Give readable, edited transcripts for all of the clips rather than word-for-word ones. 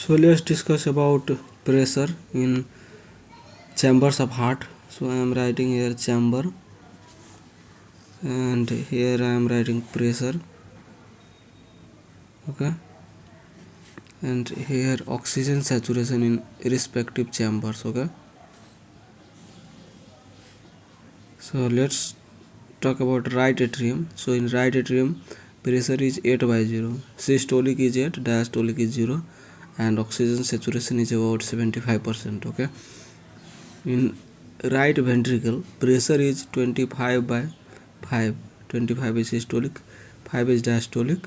So let's discuss about pressure in chambers of heart. So I am writing here chamber, and here I am writing pressure. Okay, and here oxygen saturation in respective chambers. Okay, so let's talk about right atrium. So in right atrium, pressure is 8/0, systolic is 8, diastolic is 0, and oxygen saturation is about 75%. Okay, in right ventricle, pressure is 25/5. 25 is systolic, 5 is diastolic,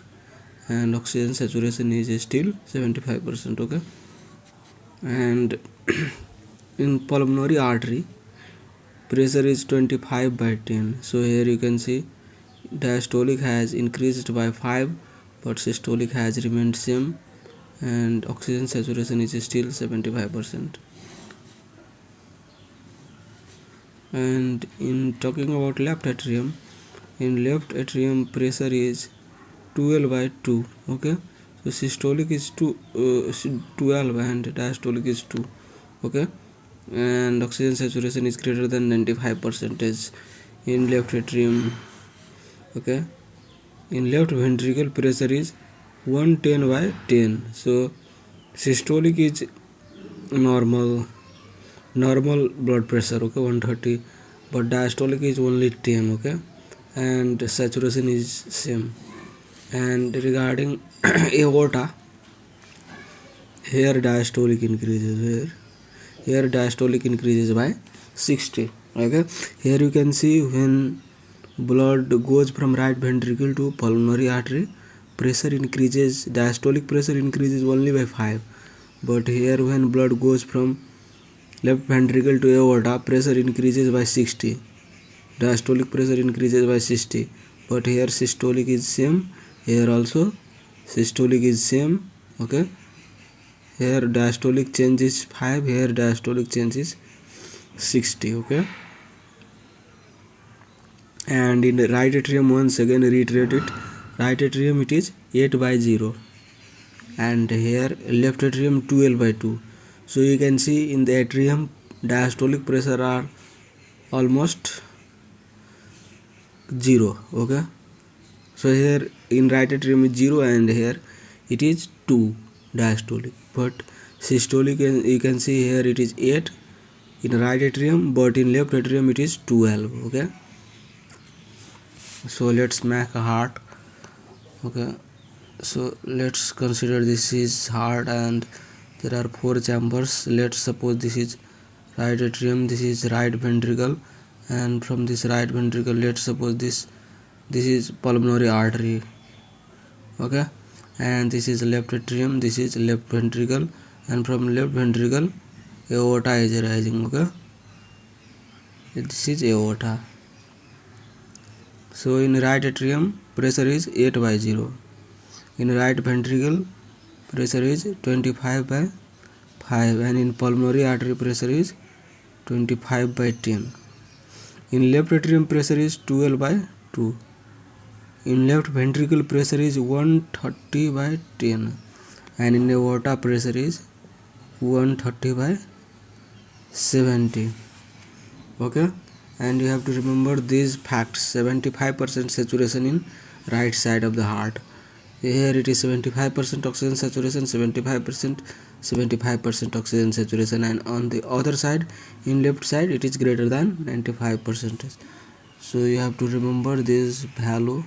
and oxygen saturation is still 75%. Okay, and in pulmonary artery, pressure is 25/10. So here you can see diastolic has increased by 5, but systolic has remained same, and oxygen saturation is still 75%. And in talking about left atrium, in left atrium pressure is 12/2. Okay, so systolic is 12 and diastolic is 2. Okay, and oxygen saturation is greater than 95% in left atrium. Okay, in left ventricle pressure is 110/10. So systolic is normal blood pressure. Okay, 130, but diastolic is only 10. Okay, and saturation is same. And regarding aorta, here diastolic increases. Here diastolic increases by 60. Okay, here you can see when blood goes from right ventricle to pulmonary artery, pressure increases, diastolic pressure increases only by 5, but here when blood goes from left ventricle to aorta, pressure increases by 60, diastolic pressure increases by 60, but here systolic is same, here also systolic is same. Okay, here diastolic change is 5, here diastolic change is 60. Okay, and in the right atrium, once again reiterate it, right atrium it is 8/0, and here left atrium 12/2. So you can see in the atrium diastolic pressure are almost 0. Okay, so here in right atrium is 0, and here it is 2 diastolic, but systolic you can see here it is 8 in right atrium, but in left atrium it is 12. Okay, so let's make a heart. Okay, so let's consider this is heart and there are 4 chambers. Let's suppose this is right atrium, this is right ventricle, and from this right ventricle let's suppose this is pulmonary artery. Okay, and this is left atrium, this is left ventricle, and from left ventricle aorta is arising. Okay, this is aorta. So in right atrium pressure is 8/0, in right ventricle pressure is 25/5, and in pulmonary artery pressure is 25/10. In left atrium pressure is 12/2. In left ventricle pressure is 130/10, and in aorta pressure is 130/70. Okay, and you have to remember these facts. 75% saturation in right side of the heart. Here it is 75% oxygen saturation, 75% oxygen saturation, and on the other side, in left side, it is greater than 95%. So you have to remember this value